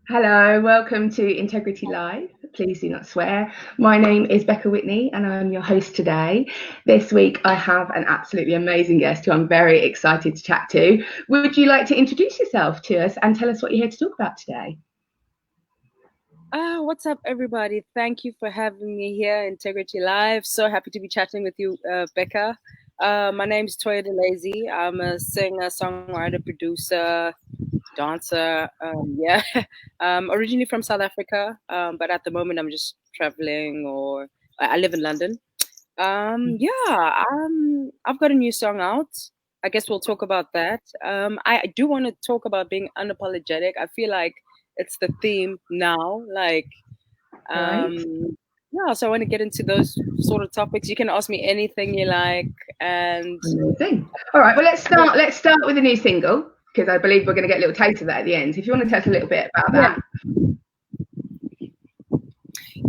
Hello, welcome to Integrity Live. Please do not swear. My name is Bekka Whitney and I'm your host today. This week I have an absolutely amazing guest who I'm very excited to chat to. Would you like to introduce yourself to us and tell us what you're here to talk about today? What's up, everybody? Thank you for having me here, Integrity Live. So happy to be chatting with you, Bekka. My name's Toya Delazy. I'm a singer, songwriter, producer, dancer. Yeah, originally from South Africa, but at the moment I'm just traveling, or I live in London. I've got a new song out. I guess we'll talk about that. I do want to talk about being unapologetic. I feel like it's the theme now. Great. So I want to get into those sort of topics. You can ask me anything you like, and Amazing. All right, well let's start with a new single because I believe we're going to get a little taste of that at the end. So if you want to tell us a little bit about yeah, that.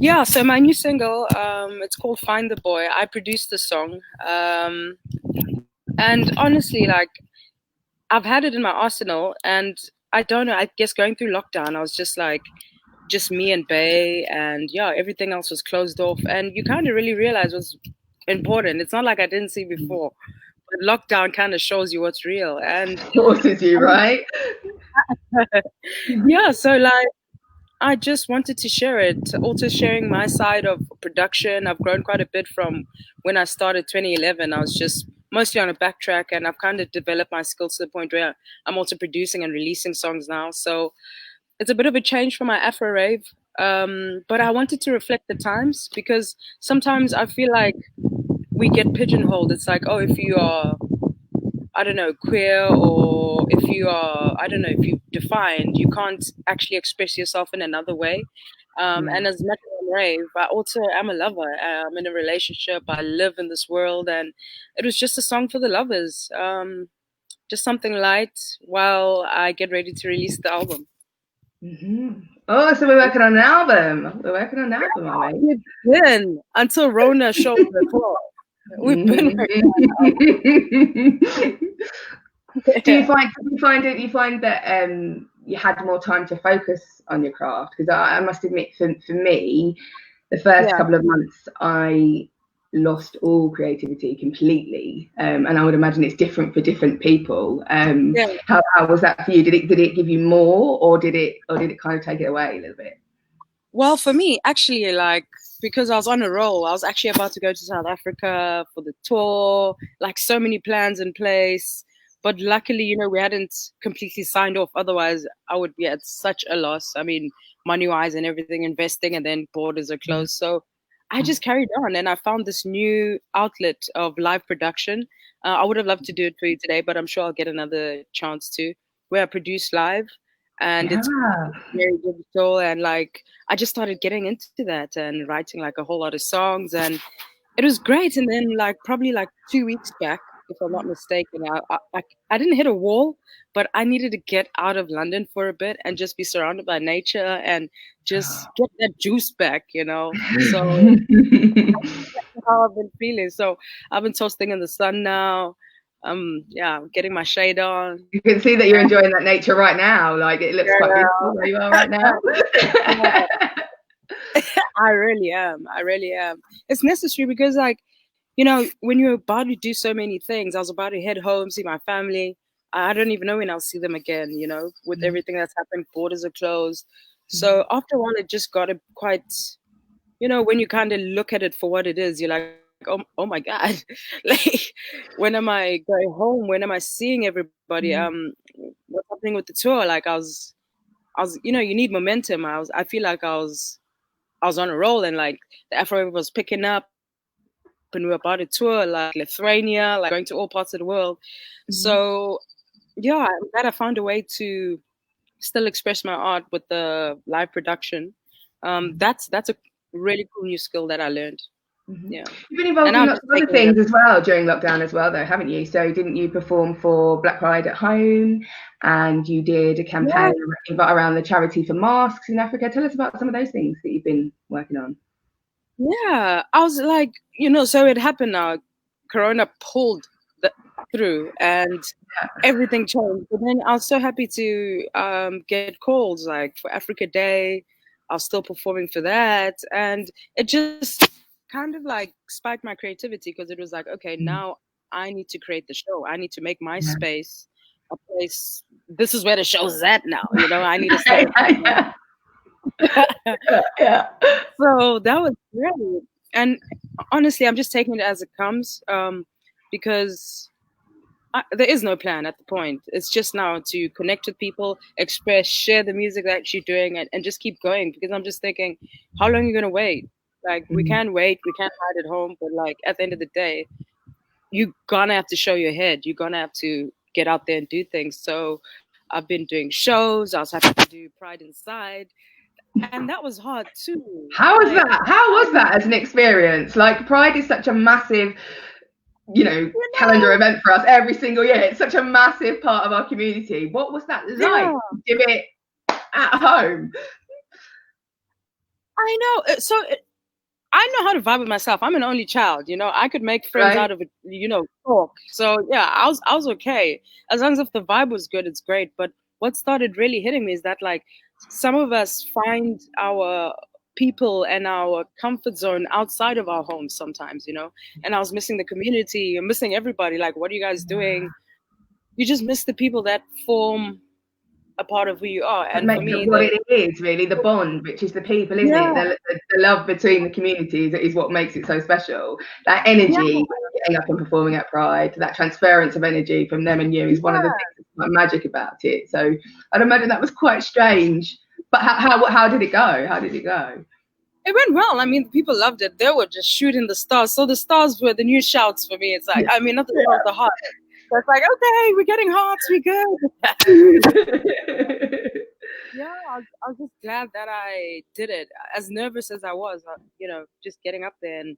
yeah. So my new single, it's called "Find the Boy." I produced the song, and honestly, like I've had it in my arsenal, and I don't know. I guess going through lockdown, I was just me and Bay, and yeah, everything else was closed off. And you kind of really realize what's important. It's not like I didn't see before, but lockdown kind of shows you what's real. And Forces you, right? yeah, so like I just wanted to share it. Also sharing my side of production. I've grown quite a bit from when I started 2011. I was just mostly on a backtrack, and I've kind of developed my skills to the point where I'm also producing and releasing songs now. So it's a bit of a change from my Afro rave. But I wanted to reflect the times, because sometimes I feel like we get pigeonholed. It's like, oh, if you are, I don't know, queer, or if you are, I don't know, if you defined, you can't actually express yourself in another way. Yeah. And as much as I'm rave, I also am a lover. I'm in a relationship. I live in this world, and it was just a song for the lovers. Just something light while I get ready to release the album. Mm-hmm. Oh, so we're working on an album. We're working on an album, are we? We've been until Rona showed the floor. We've been working on do it. you find that you had more time to focus on your craft? Because I must admit, for me, the first Yeah, couple of months, I lost all creativity completely, and I would imagine it's different for different people. yeah. How was that for you? Did it give you more, or did it kind of take it away a little bit? Well, for me, actually, like because I was on a roll, I was actually about to go to South Africa for the tour, like so many plans in place. But luckily, we hadn't completely signed off. Otherwise, I would be at such a loss. I mean, money-wise and everything, investing, and then borders are closed. So I just carried on, and I found this new outlet of live production. I would have loved to do it for you today, but I'm sure I'll get another chance to, where I produce live, and Yeah. it's very digital, and like I just started getting into that and writing like a whole lot of songs, and it was great. And then like probably like 2 weeks back, if I'm not mistaken, I didn't hit a wall, but I needed to get out of London for a bit and just be surrounded by nature and just get that juice back. So that's how I've been feeling. So I've been toasting in the sun now. Yeah, getting my shade on. You can see that you're enjoying that nature right now. Like it looks quite beautiful where you are right now. Yeah. I really am. I really am. It's necessary because, like, when you're about to do so many things, I was about to head home, see my family. I don't even know when I'll see them again, with everything that's happened, borders are closed. So after a while, it just got a quite, when you kind of look at it for what it is, you're like, oh my God, like, when am I going home? When am I seeing everybody? What's happening with the tour? Like, I was, you need momentum. I feel like I was on a roll, and like the Afro was picking up, and we were about to tour like Lithuania, like going to all parts of the world. So yeah, I'm glad I found a way to still express my art with the live production. That's a really cool new skill that I learned. Yeah, You've been and involved in I'm lots just of other taking it. things as well during lockdown as well, though, haven't you? So didn't you perform for Black Pride at Home, and you did a Yeah, campaign around the charity for masks in Africa? Tell us about some of those things that you've been working on. yeah. I was like, so it happened now. Corona pulled through, and everything changed. But then I was so happy to get calls like for Africa Day. I was still performing for that, and it just kind of like spiked my creativity because it was like, okay, now I need to create the show. I need to make my space a place. This is where the show's at now. You know, I need to set it. Yeah. So that was great. And honestly, I'm just taking it as it comes, because there is no plan at the point. It's just now to connect with people, express, share the music that you're doing, and just keep going. Because I'm just thinking, how long are you going to wait? Like, we can't wait. We can't hide at home. But, like, at the end of the day, you're going to have to show your head. You're going to have to get out there and do things. So I've been doing shows. I was happy to do Pride Inside. And that was hard too. How was that? How was that as an experience? Like, Pride is such a massive, calendar event for us every single year. It's such a massive part of our community. What was that like? Do it at home? I know. I know how to vibe with myself. I'm an only child, I could make friends out of it, talk. So yeah, I was okay. As long as if the vibe was good, it's great. But what started really hitting me is that, like, some of us find our people and our comfort zone outside of our homes sometimes, and I was missing the community. You're missing everybody. Like, what are you guys doing? You just miss the people that form a part of who you are. And for me, what it is really the bond, which is the people, isn't it? The love between the communities is what makes it so special. That energy, getting up and performing at Pride, that transference of energy from them and you is one of the things that's quite magic about it. So I'd imagine that was quite strange. But how did it go? How did it go? It went well. I mean, people loved it. They were just shooting the stars. So the stars were the new shouts for me. It's like, I mean, not the stars, the hearts. So it's like, okay, we're getting hearts, we good. Yeah, I was just glad that I did it. As nervous as I was, just getting up there and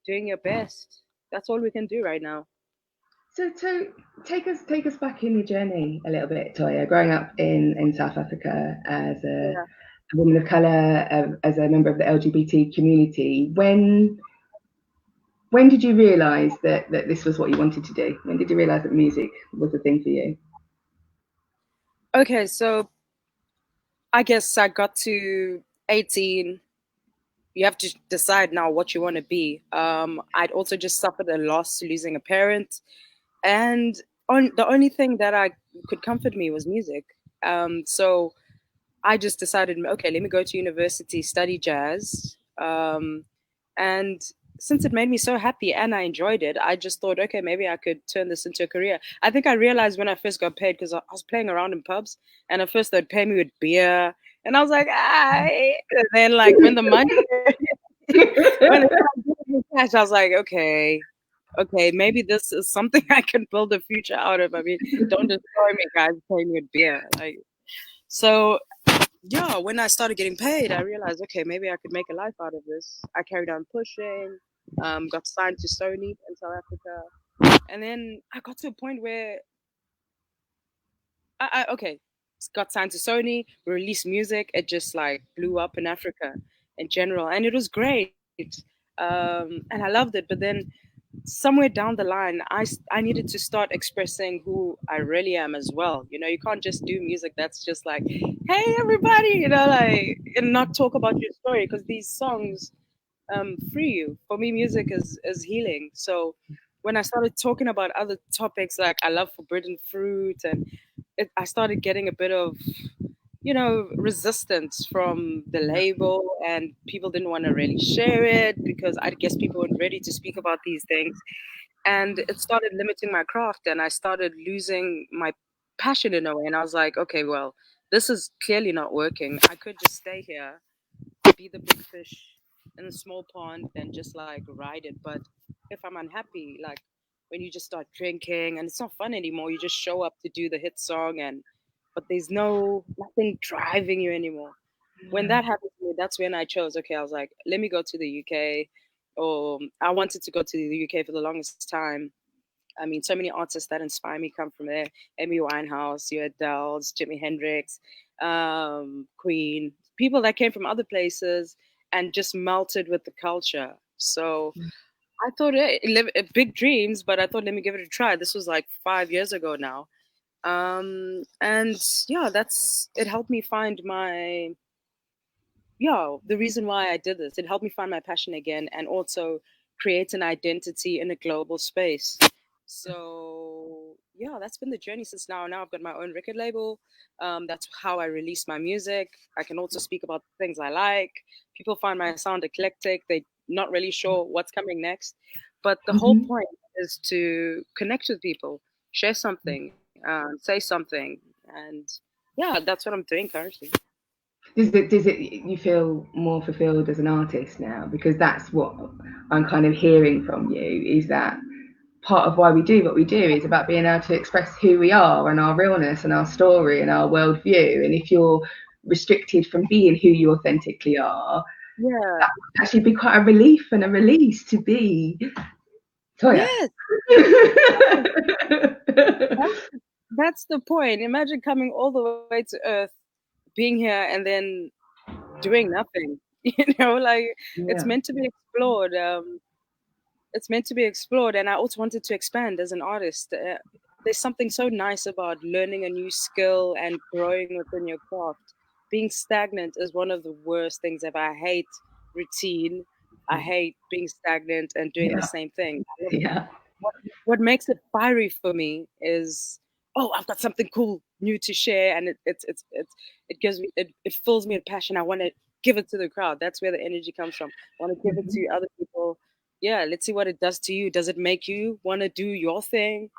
doing your best. That's all we can do right now. So take us back in your journey a little bit, Toya. Growing up in South Africa as a woman of colour, as a member of the LGBT community, when did you realise that this was what you wanted to do? When did you realise that music was the thing for you? Okay, so I guess I got to 18. You have to decide now what you want to be. I'd also just suffered a loss, losing a parent. And the only thing that I could comfort me was music. So I just decided, okay, let me go to university, study jazz. And since it made me so happy and I enjoyed it, I just thought, okay, maybe I could turn this into a career. I think I realized when I first got paid, because I was playing around in pubs, and at first they'd pay me with beer. And I was like, and then, like, when the money, when it started cash, I was like, okay, maybe this is something I can build a future out of. I mean, don't destroy me, guys, pay me with beer. Like, so yeah, when I started getting paid, I realized, okay, maybe I could make a life out of this. I carried on pushing, got signed to Sony in South Africa. And then I got to a point where okay, got signed to Sony, we released music. It just, like, blew up in Africa in general. And it was great. And I loved it. But then somewhere down the line, I needed to start expressing who I really am as well. You can't just do music that's just like, hey, everybody, like, and not talk about your story, because these songs free you. For me, music is healing. So when I started talking about other topics, like I love forbidden fruit, and I started getting a bit of resistance from the label, and people didn't want to really share it because I guess people weren't ready to speak about these things. And it started limiting my craft, and I started losing my passion in a way. And I was like, okay, well, this is clearly not working. I could just stay here, be the big fish in a small pond, and just, like, ride it. But if I'm unhappy, like, when you just start drinking and it's not fun anymore, you just show up to do the hit song, but there's nothing driving you anymore. When that happened to me, that's when I chose, okay, I was like, let me go to the UK. Or I wanted to go to the UK for the longest time. I mean, so many artists that inspire me come from there. Amy Winehouse, your Adele's, Jimi Hendrix, Queen, people that came from other places and just melted with the culture. So I thought big dreams, but I thought let me give it a try. This was like 5 years ago now. And yeah, that's it helped me find my yeah, the reason why I did this. It helped me find my passion again and also create an identity in a global space. So yeah, that's been the journey since now. Now I've got my own record label. That's how I release my music. I can also speak about things I like. People find my sound eclectic. They're not really sure what's coming next. But the whole Mhm. point is to connect with people, share something, say something. And yeah, that's what I'm doing currently. Does it you feel more fulfilled as an artist now? Because that's what I'm kind of hearing from you, is that part of why we do what we do is about being able to express who we are and our realness and our story and our worldview. And if you're restricted from being who you authentically are, Yeah. that would actually be quite a relief and a release to be Toya. Yes. That's that's the point. Imagine coming all the way to Earth, being here, and then doing nothing. Like it's Yeah. meant to be explored. It's meant to be explored, and I also wanted to expand as an artist. There's something so nice about learning a new skill and growing within your craft. Being stagnant is one of the worst things ever. I hate routine. I hate being stagnant and doing the Yeah. same thing. Yeah. What makes it fiery for me is, oh, I've got something cool new to share, and it gives me it fills me with passion. I want to give it to the crowd. That's where the energy comes from. I want to give it Mhm. to other people. Yeah, let's see what it does to you. Does it make you want to do your thing?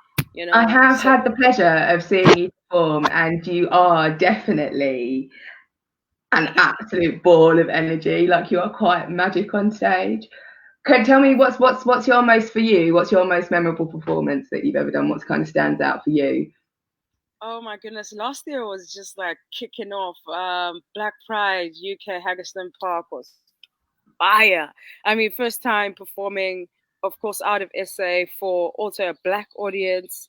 I have So had the pleasure of seeing you perform, and you are definitely an absolute ball of energy. Like, you are quite magic on stage. Can tell me what's your most for you? What's your most memorable performance that you've ever done? What kind of stands out for you? oh my goodness, last year was just like kicking off. Black Pride, UK, Haggerston Park was fire. I mean, first time performing, of course, out of SA for also a black audience,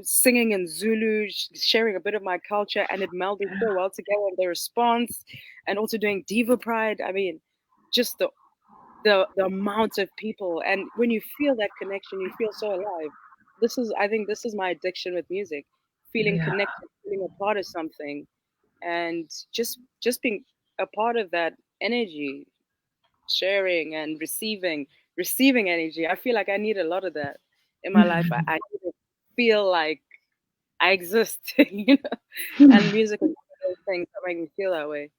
singing in Zulu, sharing a bit of my culture, and it melded so well together. And the response, and also doing Diva Pride. I mean, just the amount of people, and when you feel that connection, you feel so alive. I think, this is my addiction with music, feeling Yeah. connected, feeling a part of something, and just being a part of that energy, sharing and receiving energy. I feel like I need a lot of that in my life. I need to feel like I exist, and music is one of those things that make me feel that way.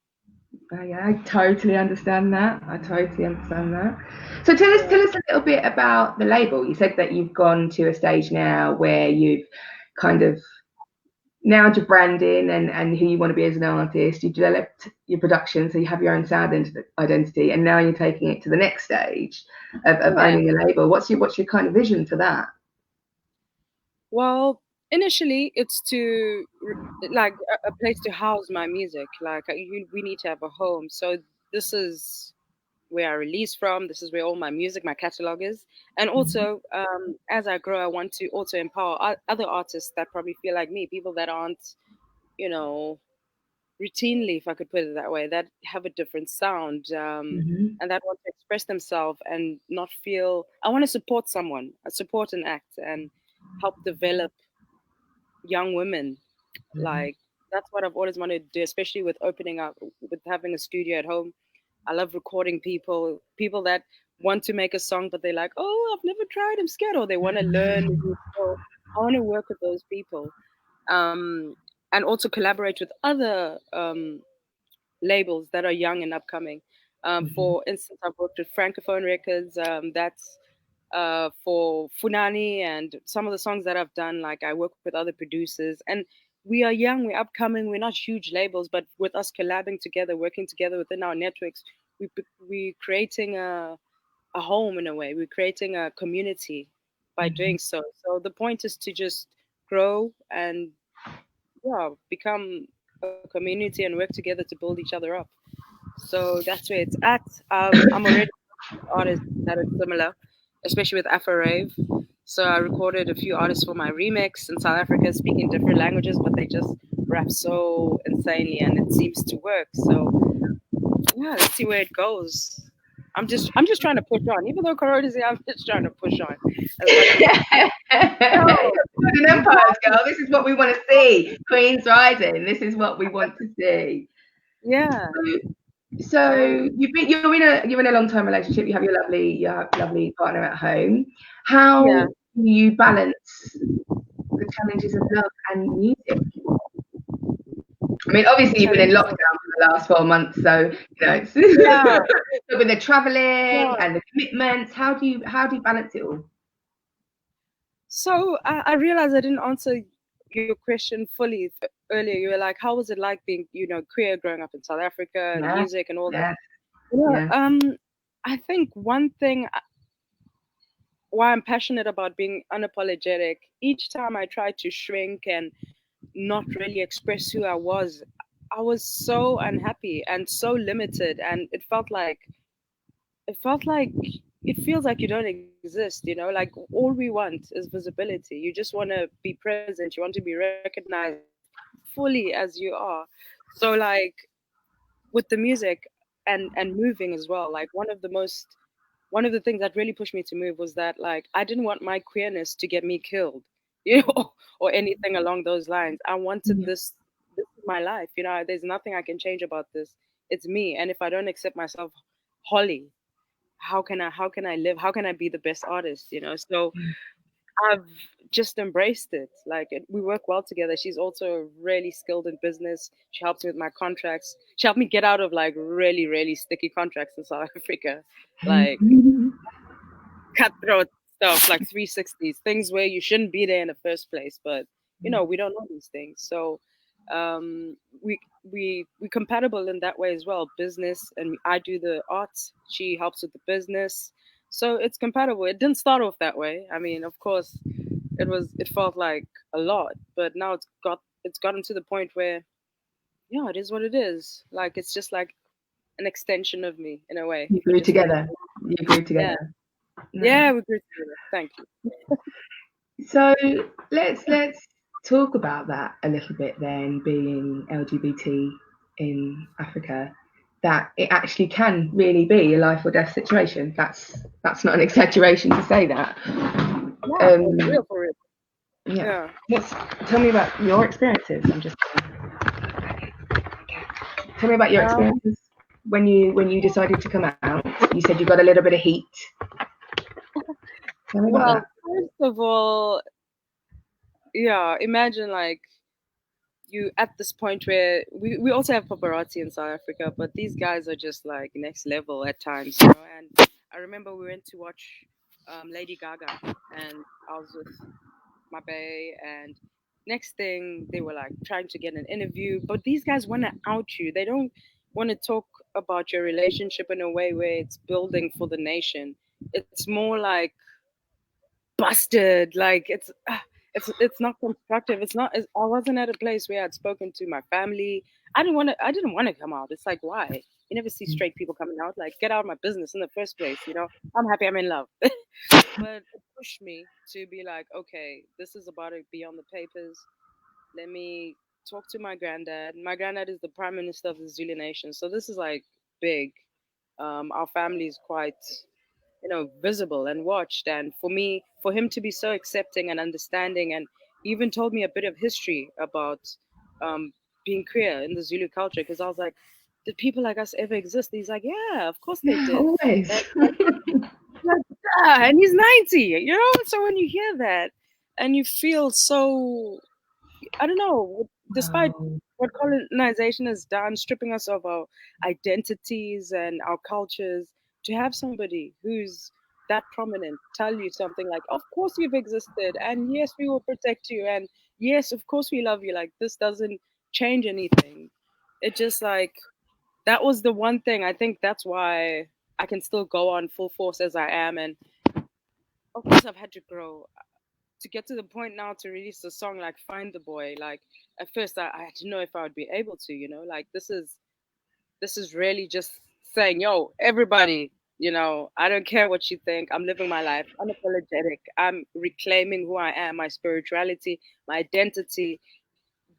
Yeah, I totally understand that. I totally understand that. So Yeah. tell us a little bit about the label. You said that you've gone to a stage now where you've kind of nailed your branding and who you want to be as an artist. You've developed your production, so you have your own sound identity, and now you're taking it to the next stage of Yeah. owning a label. What's your kind of vision for that? Well, initially it's to like a place to house my music. Like we need to have a home. So this is where I release from. This is where all my music, my catalog is. And Mhm. also, as I grow, I want to also empower other artists that probably feel like me, people that aren't, you know, routinely, if I could put it that way, that have a different sound, Mhm. and that want to express themselves and not feel. I want to support someone, support an act, and help develop young women. Mhm. Like that's what I've always wanted to do, especially with opening up, with having a studio at home. I love recording people that want to make a song, but they're like, "Oh, I've never tried. I'm scared," or they want to learn. So I want to work with those people, um, and also collaborate with other labels that are young and upcoming. Mhm. For instance, I've worked with Francophone Records. That's for Funani, and some of the songs that I've done. Like I work with other producers, and we are young, we're upcoming, we're not huge labels, but with us collabing together, working together within our networks, we're creating a home in a way. We're creating a community by Mhm. doing so. So the point is to just grow and yeah, become a community and work together to build each other up. So that's where it's at. I'm already with artists that are similar, especially with Afro Rave. So I recorded a few artists for my remix in South Africa, speaking different languages, but they just rap so insanely, and it seems to work. So yeah, let's see where it goes. I'm just trying to push on. Even though Corona's here, I'm just trying to push on as much as Golden Empires, girl. This is what we want to see. Queens rising. This is what we want to see. yeah. So you're in a long-term relationship. You have your lovely partner at home. How do you balance the challenges of love and music? I mean, obviously you've been in lockdown for the last 4 months, so it's but with the traveling and the commitments, how do you balance it all? So I realized I didn't answer your question fully earlier. You were like, how was it like being, queer growing up in South Africa and music and all that? I think one thing why I'm passionate about being unapologetic, each time I tried to shrink and not really express who I was so unhappy and so limited, and it feels like it feels like you don't exist, like all we want is visibility. You just want to be present, you want to be recognized fully as you are. So like with the music and moving as well, like one of the things that really pushed me to move was that like I didn't want my queerness to get me killed, or anything along those lines. I wanted this is my life, there's nothing I can change about this. It's me, and if I don't accept myself wholly, how can I live? How can I be the best artist? So I've just embraced it. Like we work well together. She's also really skilled in business. She helps me with my contracts. She helped me get out of like really, really sticky contracts in South Africa, like cutthroat stuff, like 360s, things where you shouldn't be there in the first place. But we don't know these things. So we compatible in that way as well. Business, and I do the arts. She helps with the business. So it's compatible. It didn't start off that way. I mean, of course, it felt like a lot, but now it's gotten to the point where it is what it is. Like it's just like an extension of me in a way. You grew together. You grew together. Yeah, we grew together. Thank you. So let's talk about that a little bit then, being LGBT in Africa, that it actually can really be a life or death situation. That's not an exaggeration to say that. For real. Yeah. Tell me about your experiences. Tell me about your experiences when you decided to come out. You said you got a little bit of heat. Tell me about that. First of all, imagine like you at this point where we also have paparazzi in South Africa, but these guys are just like next level at times, And I remember we went to watch Lady Gaga, and I was with my bae, and next thing they were like trying to get an interview, but these guys want to out you. They don't want to talk about your relationship in a way where it's building for the nation. It's more like busted, like it's not constructive. I wasn't at a place where I'd spoken to my family. I didn't want to come out. It's like, why? You never see straight people coming out. Like, get out of my business in the first place. I'm happy I'm in love. But it pushed me to be like, okay, this is about to be on the papers. Let me talk to my granddad. My granddad is the prime minister of the Zulu nation, so this is like big. Our family is quite visible and watched, and for him to be so accepting and understanding, and even told me a bit of history about being queer in the Zulu culture, because I was like, did people like us ever exist? He's like, yeah, of course they did. Always. And he's 90, so when you hear that and you feel so, I don't know, despite what colonization has done, stripping us of our identities and our cultures, to have somebody who's that prominent tell you something like, of course you've existed, and yes, we will protect you, and yes, of course we love you, like this doesn't change anything. It just like, that was the one thing. I think that's why I can still go on full force as I am. And of course I've had to grow to get to the point now to release a song like Find the Boy. Like at first I didn't know if I would be able to, like this is really just saying, yo, everybody, I don't care what you think. I'm living my life unapologetic. I'm reclaiming who I am, my spirituality, my identity,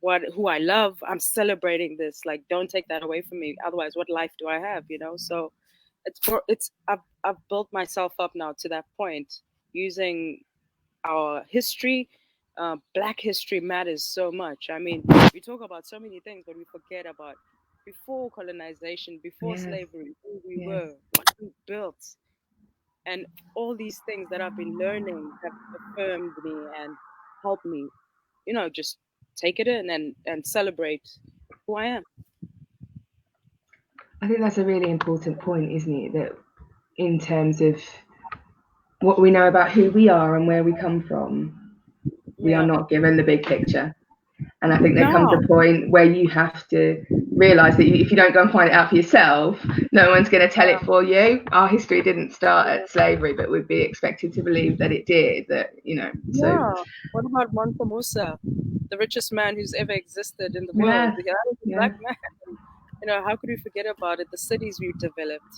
who I love. I'm celebrating this. Like, don't take that away from me. Otherwise, what life do I have? So I've built myself up now to that point using our history. Black history matters so much. I mean, we talk about so many things, but we forget about before colonization, before Yes, slavery, who we yes. were, what we built, and all these things that I've been learning have affirmed me and helped me, just take it in and celebrate who I am. I think that's a really important point, isn't it? That in terms of what we know about who we are and where we come from, we are Yeah. not given the big picture. And I think there comes No. a point where you have to realise that if you don't go and find it out for yourself, no one's going to tell Yeah. it for you. Our history didn't start at slavery, but we'd be expected to believe that it did. So Yeah. What about Mansa Musa, the richest man who's ever existed in the world? yeah, The guy was a yeah. black man. How could we forget about it? The cities we've developed,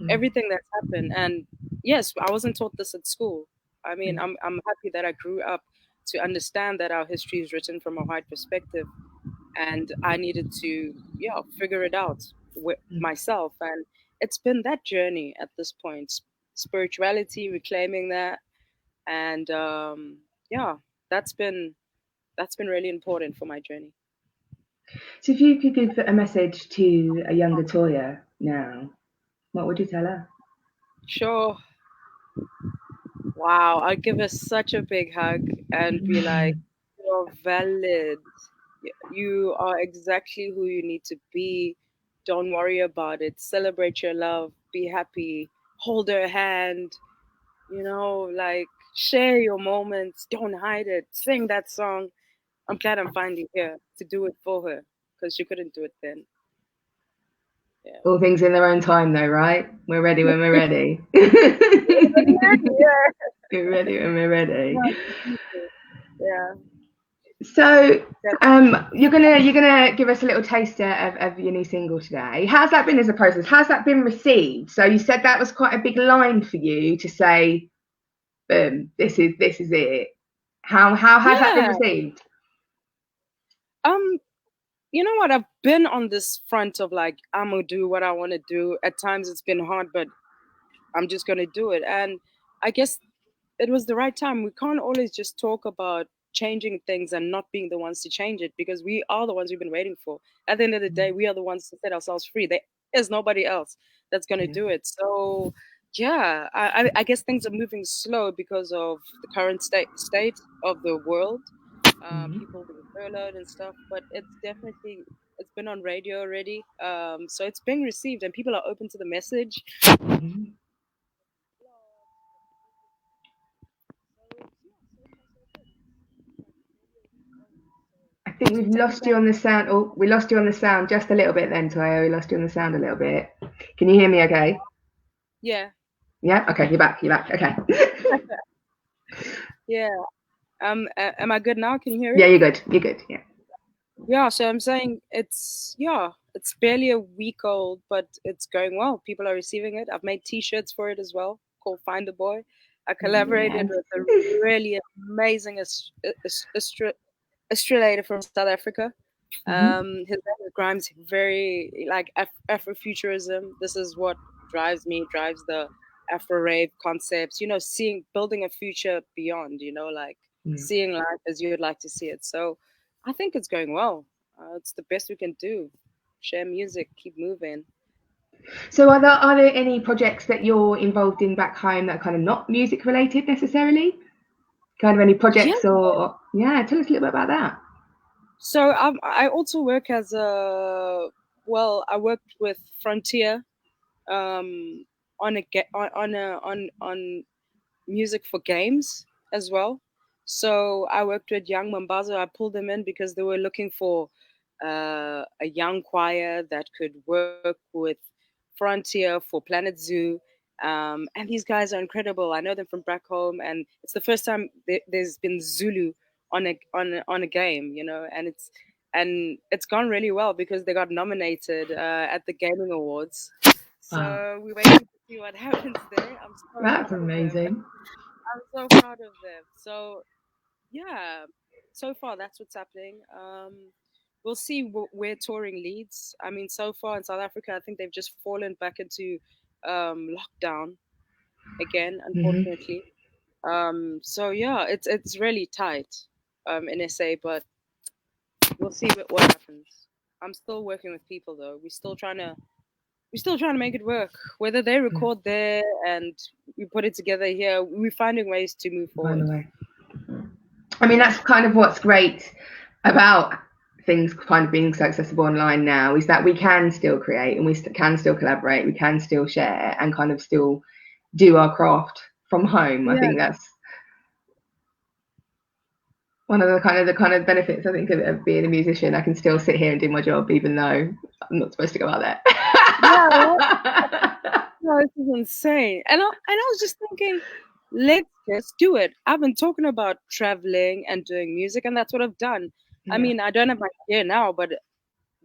Mm, everything that's happened. And yes, I wasn't taught this at school. I mean, mm, I'm happy that I grew up to understand that our history is written from a white perspective, and I needed to, figure it out with mm. myself. And it's been that journey at this point, spirituality, reclaiming that, and yeah, that's been that's been really important for my journey. So if you could give a message to a younger Toya now, what would you tell her? Sure. Wow, I'd give her such a big hug and be like, you're valid. You are exactly who you need to be. Don't worry about it. Celebrate your love. Be happy. Hold her hand. Like share your moments. Don't hide it. Sing that song. I'm glad I'm finally here to do it for her because she couldn't do it then. Yeah. All things in their own time, though, right? We're ready when we're ready. Yeah. We're ready when we're ready. Yeah. So, Yeah. you're gonna give us a little taster of your new single today. How's that been as a process? How's that been received? So you said that was quite a big line for you to say, "Boom, this is it." How has that been Yeah. received? Um, you know what? I've been on this front of like, I'm gonna do what I want to do. At times it's been hard, but I'm just gonna do it. And I guess it was the right time. We can't always just talk about changing things and not being the ones to change it because we are the ones we've been waiting for. At the end of the day, we are the ones to set ourselves free. There is nobody else that's gonna Yeah. do it. So yeah, I guess things are moving slow because of the current state of the world, Mhm. people being furloughed and stuff. But it's been on radio already, so it's being received and people are open to the message. Mhm. I think we've Taking lost you time. on the sound. Oh, we lost you on the sound just a little bit then, Toya. We lost you on the sound a little bit. Can you hear me okay? Yeah, Yeah? Okay, you're back. You're back. Okay. yeah. Am I good now? Can you hear Yeah, it? you're good. You're good. Yeah. Yeah. So I'm saying it's barely a week old, but it's going well. People are receiving it. I've made T-shirts for it as well, called Find the Boy. I collaborated Yes. with a really amazing Australian from South Africa. Mhm. His name is Grimes, very like Afrofuturism. This is what drives me, drives the Afro rave concepts. Seeing, building a future beyond. Like Mm. seeing life as you would like to see it. So, I think it's going well. It's the best we can do. Share music, keep moving. So are there any projects that you're involved in back home that are kind of not music related necessarily? Kind of any Yeah. projects or yeah, tell us a little bit about that. So I also work as I worked with Frontier um, on a on music for games as well. So I worked with Young Mambazo. I pulled them in because they were looking for a young choir that could work with Frontier for Planet Zoo. And these guys are incredible. I know them from back home, and it's the first time there's been Zulu on a game, and it's gone really well because they got nominated at the Gaming Awards. Wow, So we're waiting to see what happens there. I'm so that's proud of them. amazing. I'm so proud of them. So yeah, so far that's what's happening. We'll see where touring leads. I mean, so far in South Africa, I think they've just fallen back into lockdown again, Mhm. unfortunately. So yeah, it's really tight in SA, but we'll see what happens. I'm still working with people though. We're still trying to make it work. Whether they Yeah, record there and we put it together here, we're finding ways to move by the forward. way. I mean, Yeah. that's kind of what's great about things kind of being so accessible online now, is that we can still create and we can still collaborate, we can still share and kind of still do our craft from home. I Yeah. think that's one of the kind of benefits, I think, of being a musician. I can still sit here and do my job even though I'm not supposed to go out there. Yeah. No, this is insane. And I was just thinking, let's just do it. I've been talking about traveling and doing music, and that's what I've done. I Yeah. mean, I don't have my gear now, but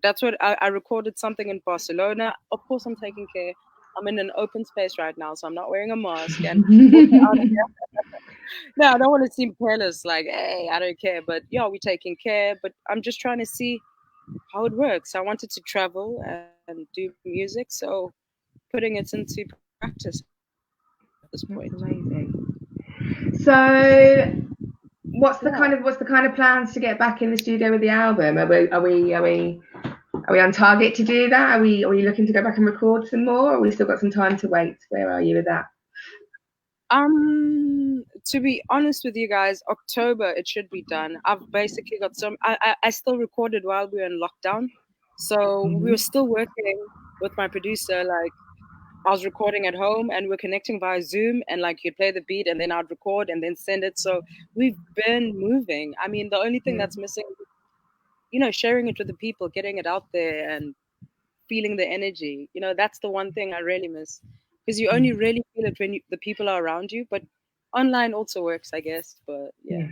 that's what I recorded something in Barcelona. Of course, I'm taking care. I'm in an open space right now, so I'm not wearing a mask. And also out no, I don't want to seem careless, like, hey, I don't care. But yeah, we're taking care. But I'm just trying to see how it works. I wanted to travel and do music, so putting it into practice at this point. That's amazing. So Yeah. what's the kind of plans to get back in the studio with the album? Are we on target to do that? Are we looking to go back and record some more? Or we still got some time to wait? Where are you with that? To be honest with you guys, October it should be done. I've basically got some. I still recorded while we were in lockdown, so we were Mm-hmm. still working with my producer. Like I was recording at home, and we're connecting via Zoom, and like you'd play the beat, and then I'd record and then send it. So we've been moving. I mean, the only thing Yeah. that's missing, sharing it with the people, getting it out there, and feeling the energy. That's the one thing I really miss because you only really feel it when the people are around you. But online also works, I guess. But yeah, Yeah. so I'm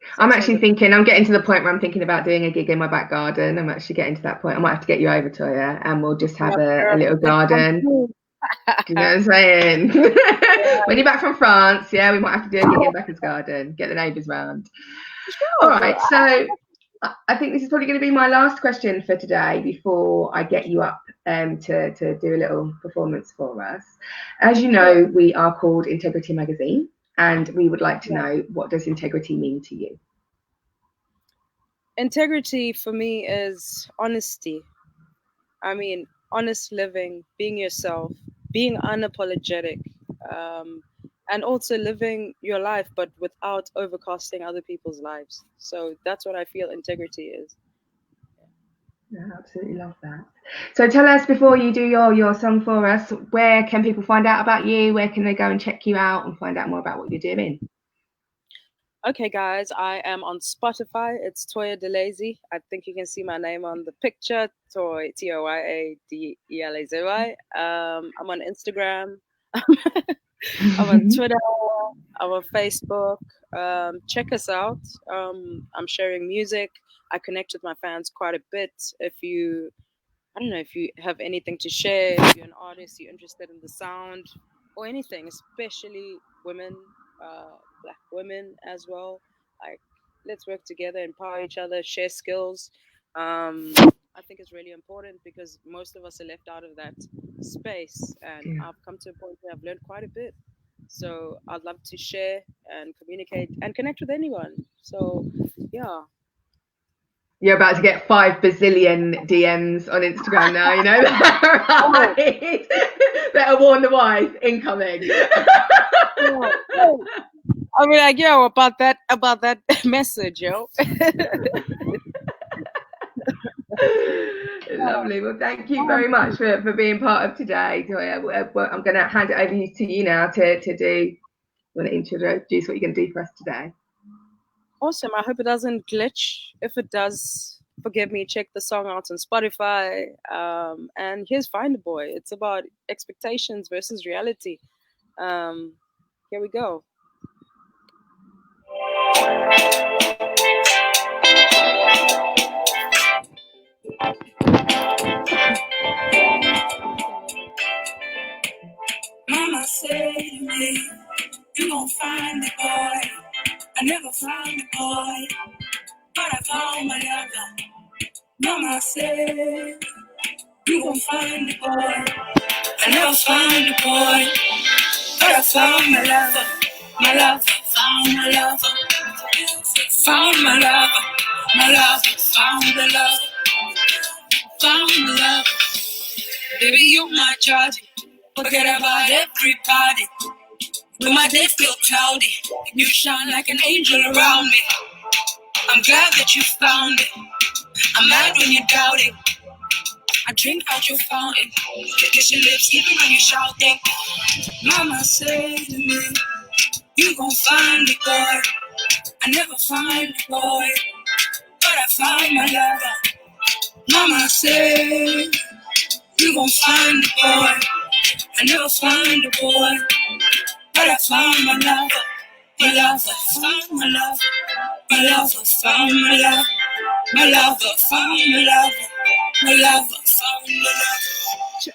that's one of actually the. thinking, I'm getting to the point where I'm thinking about doing a gig in my back garden. I'm actually getting to that point. I might have to get you over, Toya, and we'll just have Yeah, a girl, little let's come garden. through. Do you know what I'm saying? When you're back from France, yeah, we might have to do a gig in Becca's garden, get the neighbours round. All Sure, girl. right, so I think this is probably going to be my last question for today before I get you up to do a little performance for us. As you Sure. know, we are called Integrity Magazine, and we would like to Yeah. know, what does integrity mean to you? Integrity for me is honesty. I mean, honest living, being yourself, being unapologetic, um, and also living your life, but without overcasting other people's lives. So that's what I feel integrity is. Yeah, absolutely love that. So tell us, before you do your song for us, where can people find out about you? Where can they go and check you out and find out more about what you're doing? Okay, guys, I am on Spotify. It's Toya Delazy. I think you can see my name on the picture, Toyadelazy. I'm on Instagram. I'm on Twitter. I'm on Facebook. Check us out. I'm sharing music. I connect with my fans quite a bit. I don't know, if you have anything to share, if you're an artist, you're interested in the sound or anything, especially women, black women as well. Like, let's work together, empower each other, share skills. I think it's really important because most of us are left out of that space. And Yeah. I've come to a point where I've learned quite a bit. So I'd love to share and communicate and connect with anyone. So, yeah. You're about to get 5 bazillion DMs on Instagram now, you know that, Oh, right? Better warn the wife, incoming. oh. I mean, like, yo, about that message, yo. Lovely. Well, thank you very much for being part of today, Toya. I'm going to hand it over to you now to do. You want to introduce what you're going to do for us today? Awesome. I hope it doesn't glitch. If it does, forgive me. Check the song out on Spotify. And here's Find a Boy. It's about expectations versus reality. Um, Here we go. Mama said to me, you gon' find the boy. I never found the boy, but I found my lover. Mama said, you gon' find the boy. I never found a boy, but I found my lover. My lover, found my lover. Found my lover. My lover, found the love. Found the love. Baby, you're my charge. Forget about everybody. When my days feel cloudy, you shine like an angel around me. I'm glad that you found it. I'm mad when you doubt it. I drink out your fountain. Kiss your lips even when you're shouting. Mama said to me, you gon' find the boy. I never find the boy, but I found my lover. Mama said, you gon' find the boy. I never find the boy, but I found my lover. My lover found my lover. My lover found my lover. My lover found my lover. My lover found my lover.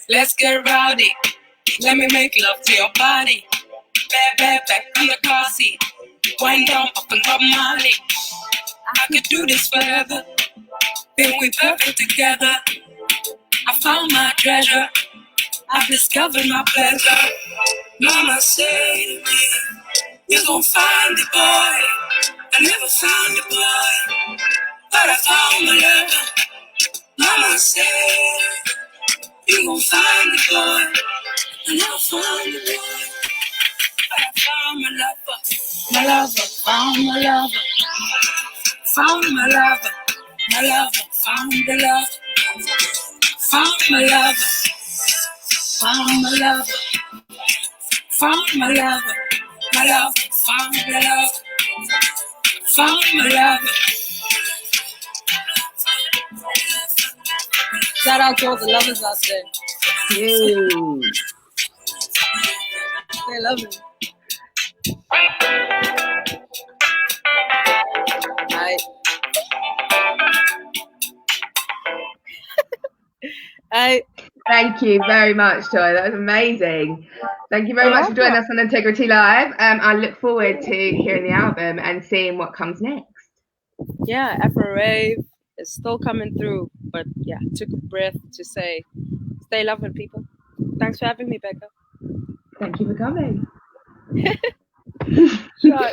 Let's get rowdy. Let me make love to your body. Back on the car seat. Wind down up and rub Molly. I could do this forever. Feel we perfect together. I found my treasure. I've discovered my pleasure. Mama said to me, you gon' find the boy. I never found the boy, but I found my lover. Mama said, you gon' find the boy. I never found the boy, but I found my lover. My lover, found my lover. Found my lover. My lover, found the love. Found my lover. Found my lover. Found my lover. My lover, found the love. Found my lover. Shout out to all the lovers out there. Yay. They love me. Thank you very much, Toya. That was amazing. Thank you very much for joining us on Integrity Live. I look forward to hearing the album and seeing what comes next. Yeah, Afro Rave is still coming through, but yeah, took a breath to say, stay loving, people. Thanks for having me, Bekka. Thank you for coming. Sure.